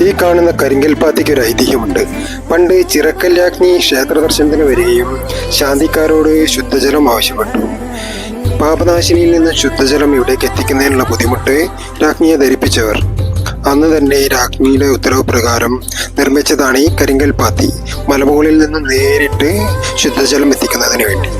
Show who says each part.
Speaker 1: ഈ കാണുന്ന കരിങ്കൽപ്പാത്തിക്ക് ഒരു ഐതിഹ്യമുണ്ട്. പണ്ട് ചിറക്കൽ രാജ്ഞി ക്ഷേത്ര ദർശനത്തിന് വരികയും ശാന്തിക്കാരോട് ശുദ്ധജലം ആവശ്യപ്പെട്ടു. പാപനാശിനിയിൽ നിന്ന് ശുദ്ധജലം ഇവിടേക്ക് എത്തിക്കുന്നതിനുള്ള ബുദ്ധിമുട്ട് രാജ്ഞിയെ ധരിപ്പിച്ചവർ അന്ന് തന്നെ രാജ്ഞിയുടെ ഉത്തരവ് പ്രകാരം നിർമ്മിച്ചതാണ് ഈ കരിങ്കൽപ്പാത്തി, മലമുകളിൽ നിന്ന് നേരിട്ട് ശുദ്ധജലം എത്തിക്കുന്നതിന് വേണ്ടി.